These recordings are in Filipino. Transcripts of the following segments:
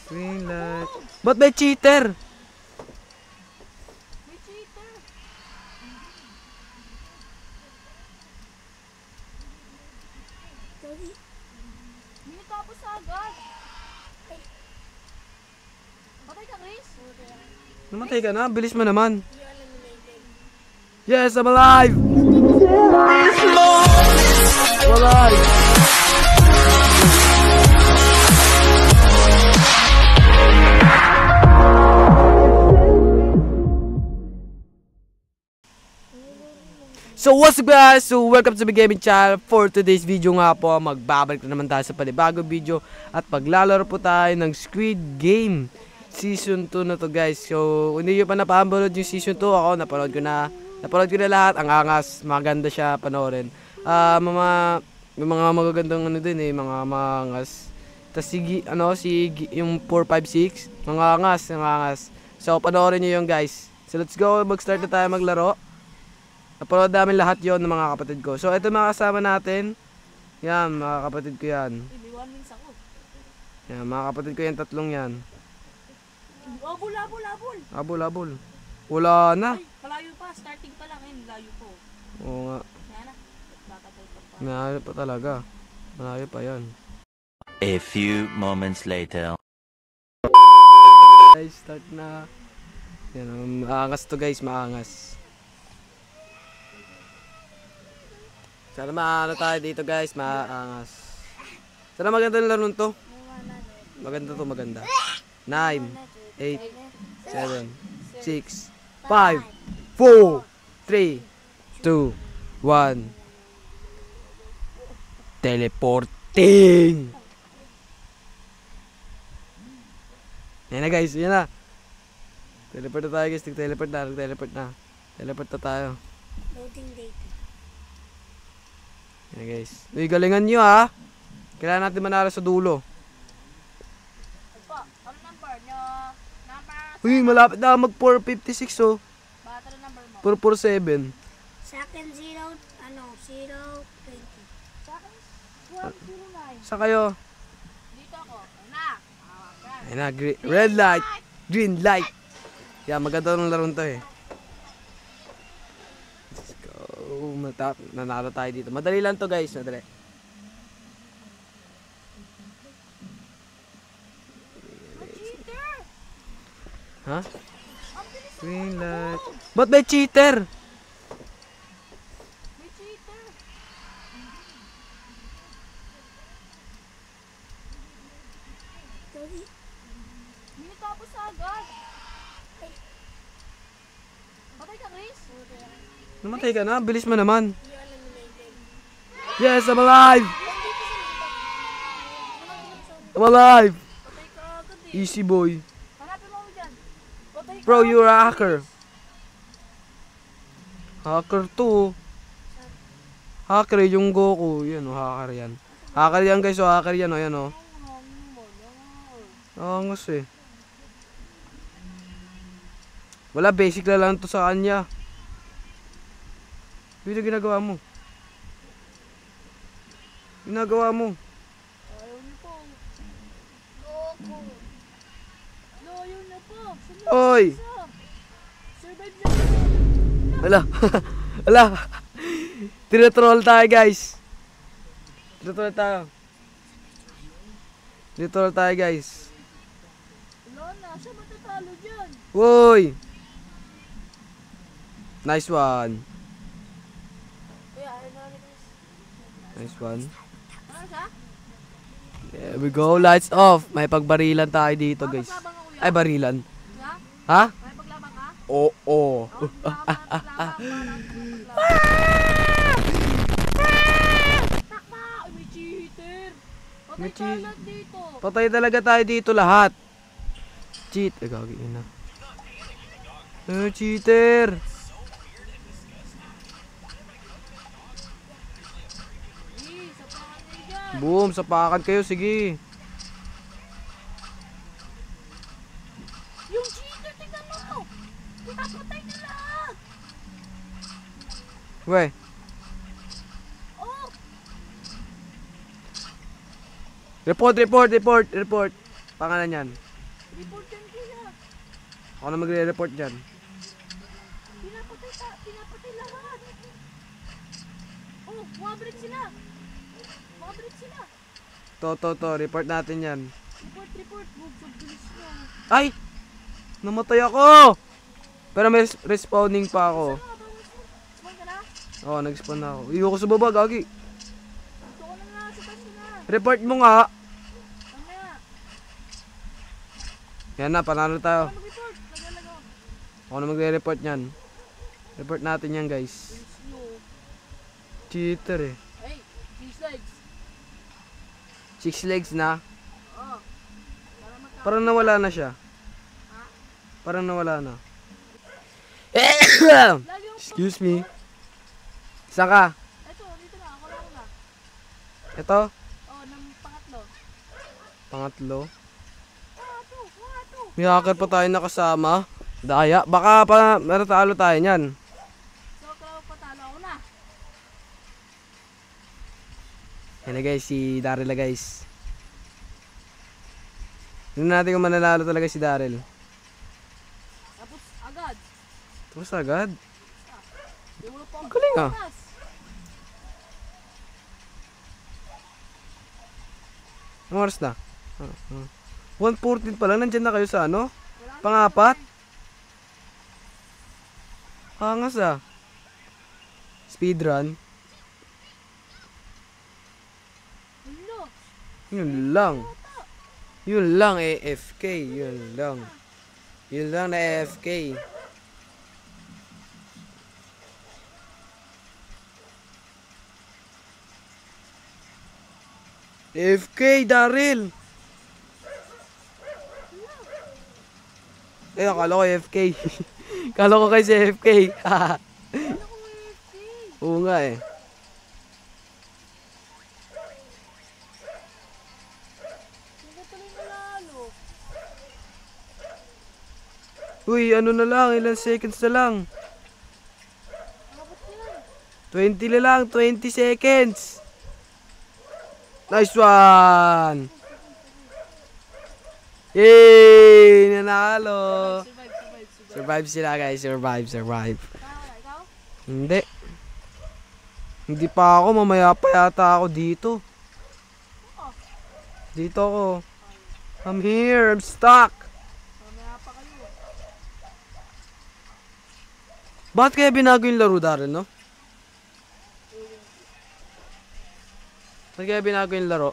Green light. Ba't may cheater? May cheater. Hindi tapos agad. Patay ka, Chris? Namatay ka na? Bilis mo naman. Yes, I'm alive! I'm alive! So what's up guys? So welcome to my gaming channel. For today's video nga po, magbabalik na naman tayo sa panibagong video at paglalaro po tayo ng Squid Game Season 2 na to guys. So kung hindi nyo pa napapanood yung Season 2, ako napanood ko na lahat. Ang angas, maganda siya panoorin. May mga magagandang ano din eh, mga mangas. Tas yung 4, 5, 6, mga angas. So panoorin nyo yung guys. So let's go, mag-start na tayo maglaro. Napanood namin lahat yon ng mga kapatid ko. So ito mga kasama natin. Yan, mga kapatid ko yan. Yan, mga kapatid ko yan, tatlong yan. Abol. Wala na. Ay, malayo pa. Starting pa lang. Ayun, layo po. Oo nga. Malayo pa talaga. Malayo pa yan. A few moments later. Guys, start na. Yan, maangas to guys, maangas. Sana maano tayo dito guys, maangas. Sana maganda ng laro to. Maganda. 9, 8, 7, 6, 5, 4, 3, 2, 1. Teleporting! Yan na guys, yan na. Teleport na tayo guys, teleport na. Teleport na tayo. Loading data. Yan guys. Uy, galingan nyo ha. Kailangan natin manalo sa dulo. Ano number nyo? Uy, malapit na mag 456 oh. Battery number mo? 447. Sa akin 0, 020. Sa akin, 1209. Sa kayo? Dito ako. Ayun na, red light, green light. Yan, maganda ng laro to eh. Let's go. Nanalo tayo dito. Madali lang to guys, madali. Cheater! Ha? Green light. Ba't may cheater? May cheater! Hindi tapos agad. Patay ka, Chris? Namatay ka na? Bilis mo naman. Yes, I'm alive! I'm alive! Patay ka agad eh. Easy boy. Hanapin mo dyan. Patay ka. Bro, you're a hacker. Hacker to. Hacker yung Goku. Yan o, hacker yan. Hacker yan guys, o hacker yan o, yan o. Angas eh. Wala, basic lang to sa kanya. Ano ginagawa mo? Ayaw niyo po. Goku. Ayaw na po. Oy! Survive na po. Wala. Wala. Tinatroll tayo guys. Tinatroll tayo guys. Wala na. Siya matatalo dyan. Woy! Nice one. Kuya, ayaw na ni Chris. Nice one. Ano siya? There we go. Lights off. May pagbarilan tayo dito guys. Paglaban ka, kuya? Ay, barilan. Kuya? Ha? May paglaban ka? Oo. Takpa! Ay, may cheater! May Patay ka agad dito. Patay talaga tayo dito lahat. Cheat. Ay, gagawin na. Cheater. Sapakan kayo dyan. Boom, sapakan kayo. Sige. Yung cheater, tingnan mo! Pinapatay na lahat! We. Oh! Report. Pangalan yan. Report yan kuya. Ako na magre-report dyan. Pinapatay lahat. Oh, mabrik sila. Mabrik sila. To. Report natin yan. Report. Bugtog bilis nyo. Ay! Namatay ako! Pero may respawning pa ako. Spawn ka na? Oo, nag-spawn na ako. Iyo ko sa baba, gagi. Ito ko na nga, sa taas ko na. Report mo nga. Mamaya. Yan na, panalo tayo. Ano mag-report? Nagalaga. Ako na magre-report yan. Report natin yan, guys. Bilis nyo. Cheater eh. Hey, 6 legs. 6 legs na. Oh. Parang nawala na siya. Parang nawala na. Lagi yung Excuse me. Saan ka? Ito, dito na. Ako na. Ito? Oh, ng pangatlo. Pangatlo. Pangatlo. May hacker pa tayo nakasama. Daya. Baka pa matatalo tayo niyan. So, kaya patalo ako na. Yan na guys, si Daryl na guys. Tignan natin kung mananalo talaga si Daryl. Tapos, agad. Tapos agad. Di mo pa ako Galing ah. patas. Anong oras na? 1:14 pa lang. Nandyan na kayo sa ano? Wala na. Pangapat? Angas ah. Speedrun. Hello. Yun lang. Yun lang AFK. Yun lang. Yun lang na AFK. AFK, Daryl. Eh, akala ko AFK. Akala ko kayo si AFK. Ano ko AFK? Oo nga eh. Hindi tuloy nalalo. Uy, ano na lang, ilang seconds na lang. Abot yan. 20 na lang, 20 seconds. Nice one! Yay! Nanalo! Survive. Survive sila guys, survive. Ikaw? Hindi. Hindi pa ako, mamaya pa yata ako dito. Dito ako. I'm here, I'm stuck. Mamaya pa kayo. Bakit kaya binago yung laro, Daryl, no? Bakit kaya binago yung laro?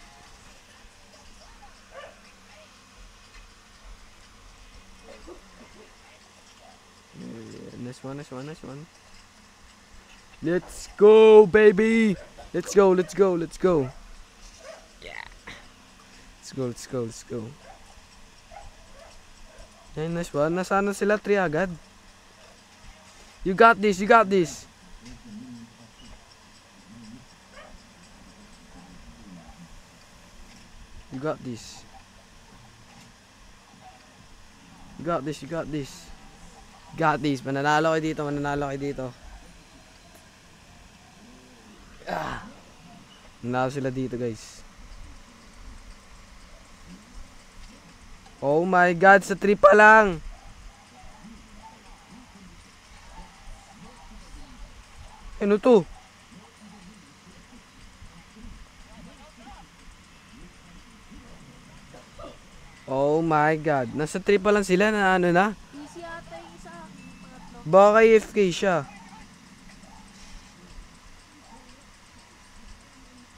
Nice one. Let's go, baby! Let's go. Yeah. Let's go. Ay, nice one. Nasaan na sila? 3 agad. You got this. You got this. Mananalo kayo dito. Mananalo sila dito, guys. Oh my God, sa 3 pa lang. Ano to? Oh my God, nasa 3 pa lang sila na ano na. Easy ata yung isa. Pangatlo. Baka AFK siya.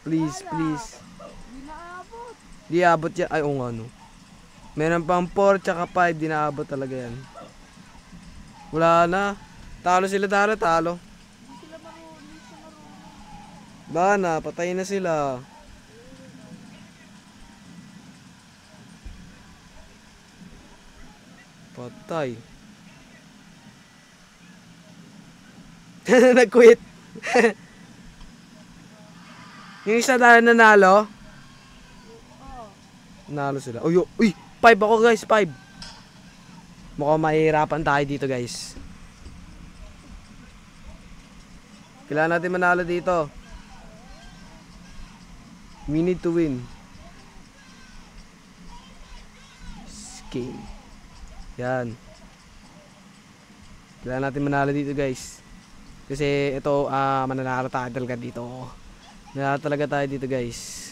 Please. Hindi naabot. Di abot yan. Ay, oo nga no. Meron pang 4 tsaka 5. Di naabot talaga yan. Wala na. Talo sila, talo. Hindi siya marunong. Baka na, patay na sila. Patay. Nag-quit. Yung isa dahil nanalo. Oo. Nanalo sila. Uy, 5 ako guys, 5. Mukhang mahihirapan tayo dito guys. Kailangan natin manalo dito. We need to win. game. Yan. Kailangan natin manalo dito guys. Kasi ito, mananalo tayo talaga dito. Mananalo talaga tayo dito guys.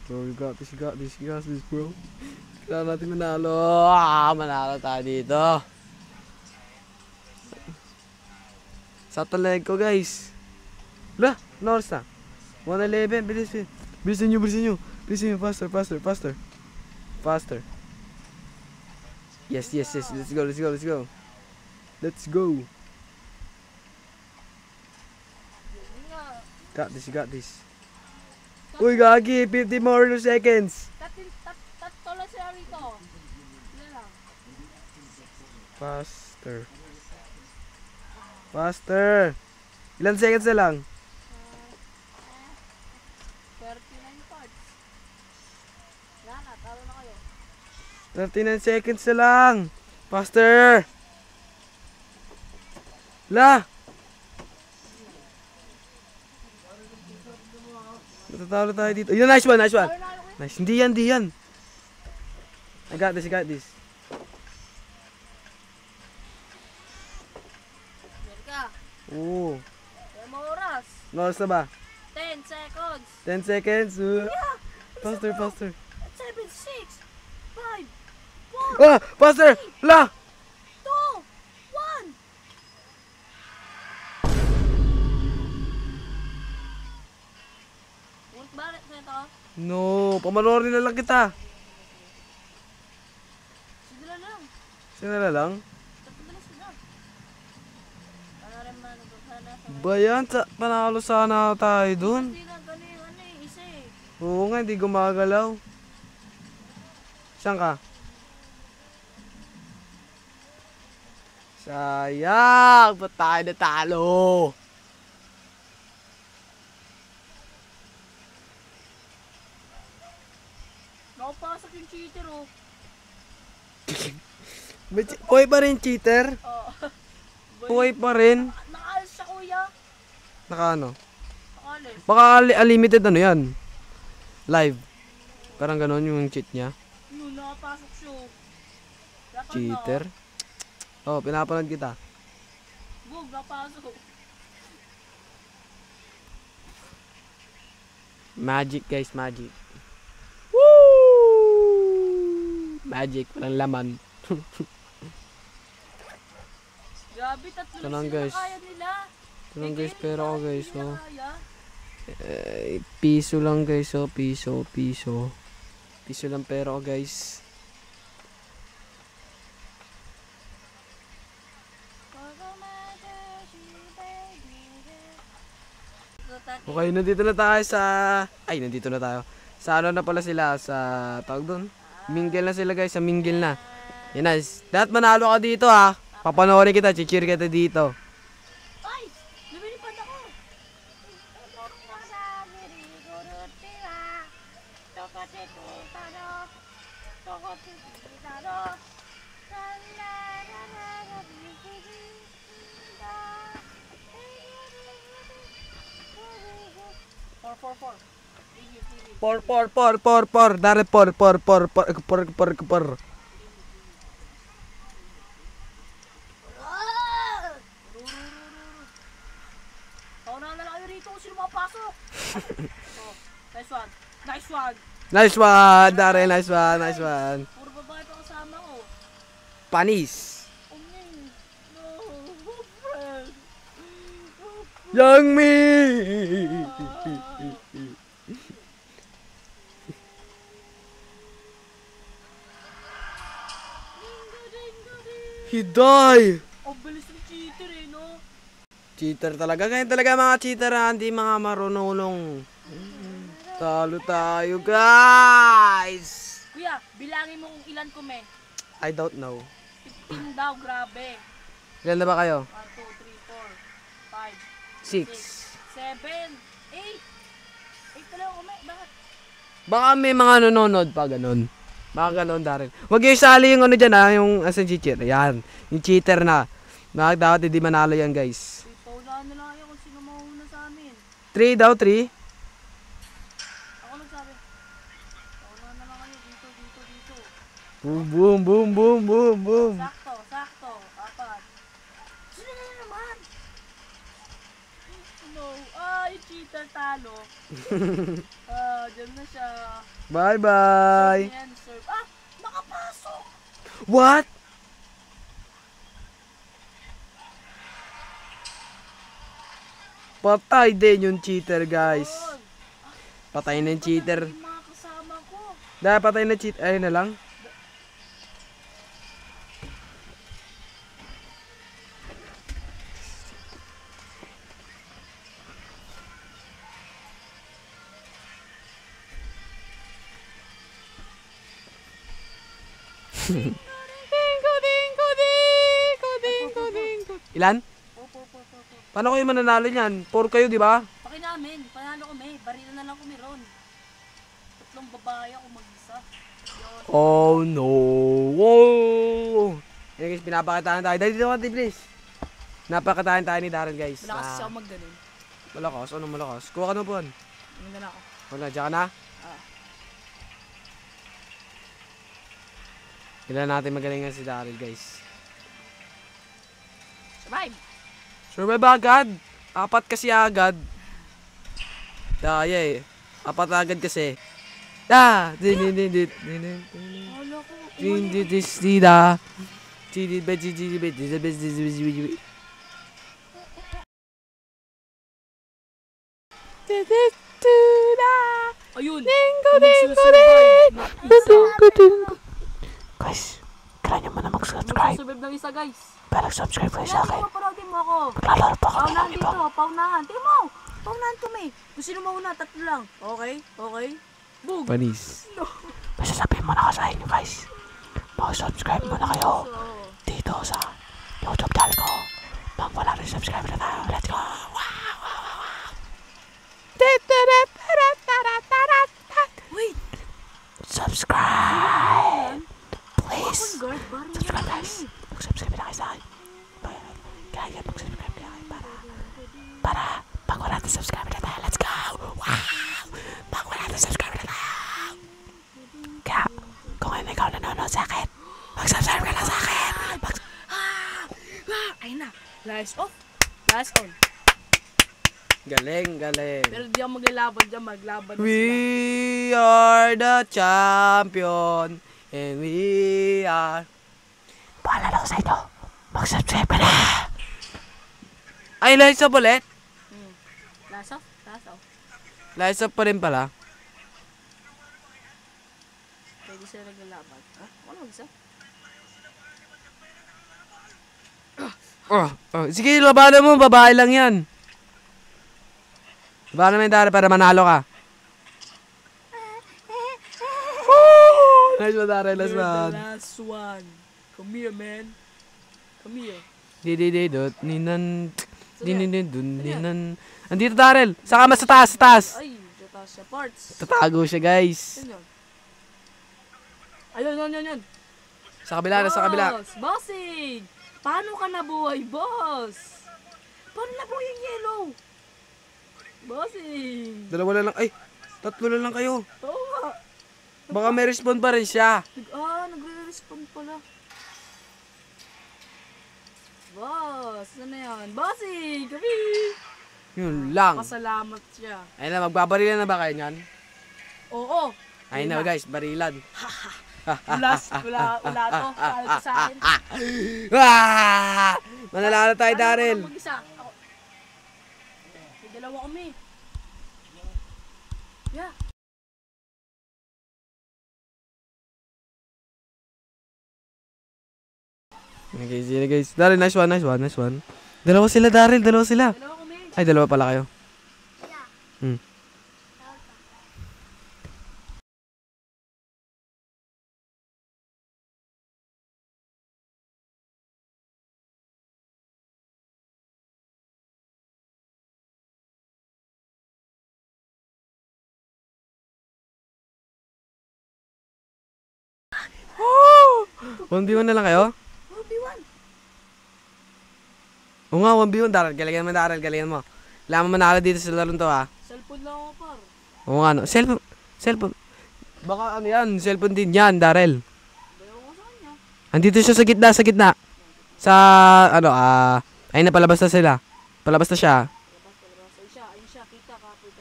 Bro, you got this, bro. Kailangan natin manalo. Manalo tayo dito. Sa talag ko, guys. Lah, North na. 111, bilis. Bilisan nyo. Faster. Yes. Let's go. Got this. Uy, gagi, 50 more seconds. Tatlo sila rito. Sila lang. Faster. Ilan seconds na lang? 39 parts. Yan na, talo na kayo. 39 seconds na lang. Faster. La. Natatalo tayo dito. Yun, nice one. Nice. Hindi yan. I got this. Merka. Oo. Kaya mo oras. Oras na ba? 10 seconds. 10 seconds. Yeah. Faster. 7, 6, 5, 4, Faster. La. 2, 1. Ulit balik na ito. No, pamanorin na lang kita. Sila lang. Bayan, panalo sana tayo dun. Oo nga, hindi gumagalaw. Saan ka? Sayang, ba't tayo natalo? Nakapasok yung cheater oh. Buhay pa rin, cheater? Buhay pa rin? Nakaalis siya kuya. Naka ano? Nakaalis. Baka unlimited ano yan? Live. Parang ganon yung cheat niya. Yun, nakapasok siya. Cheater? Oh, pinapanood kita. Bug, nakapasok. Magic guys, magic. Woo! Magic, walang laman. Grabe, tatlo Ito lang, sila guys. kaya nila. Ito lang guys, pera ko guys, Hindi oh. nila kaya. Piso lang guys, oh. Piso. Piso lang pera ko guys. Okay, nandito na tayo sa... Ay, nandito na tayo. Sa ano na pala sila, sa... Tawag doon? Mingle na sila guys, sa mingle na. Yan na, dapat manalo ka dito ha. Papanoorin kita, chichir kita dito. Ay! Lumilipad ako! Por. Dari por. Tawag na lang kayo rito kung sino mapasok. Oh, nice one. Nice one, Dari, nice one. Puro babae pa kasama ko. Panis. No, friend. Young me. He died. Ang bilis ng cheater eh, no? Cheater talaga. Ganyan talaga mga cheater ha. Hindi mga marunong. Talo tayo guys. Kuya, bilangin mo kung ilan kume. I don't know. 15 daw, grabe. Ilan na ba kayo? 1, 2, 3, 4, 5, 6. 7, 8. 8 talaga kume, bakit? Baka may mga nanonood pa ganun. Baka ganoon, Daryl. Huwag yung isali yung ano dyan, ha? Yung asan cheater. Ayan. Yung cheater na. Bakit dapat hindi manalo yan, guys? Paunahan na lang kayo kung sino mauna sa amin. 3 daw, 3. Ako nagsabi. Paunahan na lang kayo. Dito. Boom, boom, boom, boom, boom, boom. Sakto. Apat. Sino na naman? No. Yung cheater talo. Dyan na siya. Bye-bye. Serve yan, serve. Nakapasok! What? Patay din yung cheater, guys. Yun. Patay na yung cheater. Yung mga kasama ko. Dahil patay na cheater. Ayun na lang. Ilan? Po. Paano kayo mananalo niyan? 4 kayo, di ba? Paki namin, panalo kami. Barila na lang kami ron. Tatlong babae ako mag-isa. Yun. Oh no. Whoa. Yan guys, pinapakitaan tayo. Dali dito natin, please. Napakitaan tayo ni Daryl, guys. Malakas kasi ako mag-ganun. Malakas? Ano malakas? Kuha ka na po. Ngayon na ako. Wala, dyan ka na. Kailan natin magalingan si Daryl, guys. Survive! Survive agad. 4 kasi agad. Daya eh. 4 agad kasi. Da! Wala ko. Ayun! Guys, kailan nyo muna mag-subscribe? Mag-subscribe ng isa, guys. Pero subscribe kayo sa akin. Panoodin mo ako. Maglalaro pa kami ng Paunahan iba. dito, paunahan. Tingnan mo! Paunahan kami. Kung sino mauna, tatlo lang. Okay? Boom! Panis. May sasabihin mo na ka sa inyo, guys. Mag-subscribe muna kayo dito sa YouTube channel ko. Pag wala rin subscribe na tayo, let's go! Wait! Subscribe! Please! Guard, bari Subscribe, guys! Mag-subscribe na kayo sa akin. Kaya mag-subscribe na kayo para pag wala rin subscribe na tayo, let's go! Wow! Pag wala rin subscribe na tayo! Kaya, kung hindi ikaw nanonood sa akin, mag-subscribe ka na sa akin! Ayun na. Last off. Last on. Galing, galing. Pero di ako maglaban dyan. Maglaban na sila. We are the champion and we are... Paalala ko sa inyo, mag-subscribe ka na! Ay, lights up ulit? Last off. Last off. Lights up pa rin pala. Pwede sila naglalaban. Ano mag-isa? Sige, labanan mo, babae lang yan. Labanan mo yung Daryl para manalo ka. Nice one, Daryl, last You're one. the last one. Come here, man. Come here. Didididot, ninan, dinididun, ninan. Andito, Daryl. Saka mas sa taas, sa taas. Ay, tatas siya. Parts. Tatago siya, guys. Yan yun. Ayun. Sa kabila na, sa kabila. Boss! Bossing! Paano ka nabuhay, boss? Paano nabuhay yung yellow? Bossing! Dalawa na lang. Ay, tatlo na lang kayo. Oo nga. Baka may respawn pa rin siya. Nagre-respond pala. Boss! Ano na yan? Bossing! Kami! Yun lang. Pasalamat siya. Ayun na, magbabarilan na ba kayo niyan? Oo! Ayun na, guys, barilan. Wala to. Kahit sa akin. Manalala tayo, Daryl. Ako mag-isa. Ako. May dalawa kami. Yeah. Okay, guys. Daryl, nice one. Dalawa sila, Daryl. Dalawa sila. Dalawa kami. Ay, dalawa pala kayo. Hmm. 1v1 na lang kayo? 1v1. Oo nga, 1v1. Daryl, galingan mo, Daryl. Galingan mo. Kailangan mo manalo dito sa larong to, ha? Cellphone lang ako, par. Oo nga, no. Cellphone. Cellphone. Baka ano yan, cellphone din yan, Daryl. Bayaw ko sa kanya. Andito siya sa gitna, sa gitna. Sa, ano, ayun na, palabas na sila. Palabas na siya. Palabas. Ayun siya. Kita, copy.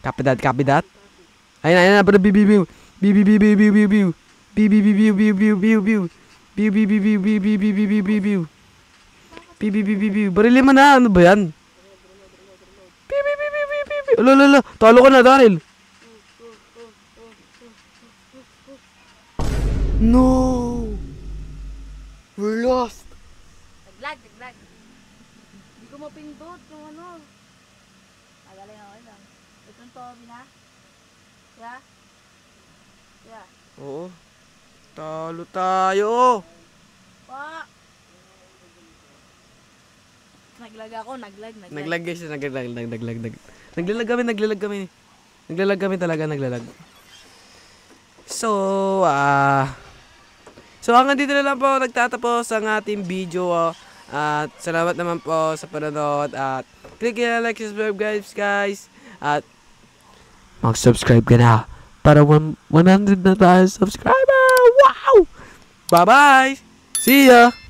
Copy that, copy that. Ayun na, pero bibibiw. Bibibiw. Barilin mo na, ano ba yan? Lolo, talo ka na, Daryl. No! We're lost. Naglag. Hindi ko mapindot yung ano. Magaling ako lang. Itong Tommy na. Yeah. Oo. Talo tayo. Pa! Naglag ako, naglag. Naglag guys, naglag. Naglalag kami. Naglalag kami talaga, naglalag. So, hanggang dito na lang po nagtatapos ang ating video. At salamat naman po sa panonood. At click na like, subscribe guys. At mag-subscribe ka na para 100 na tayo subscriber. Wow! Bye-bye! See ya!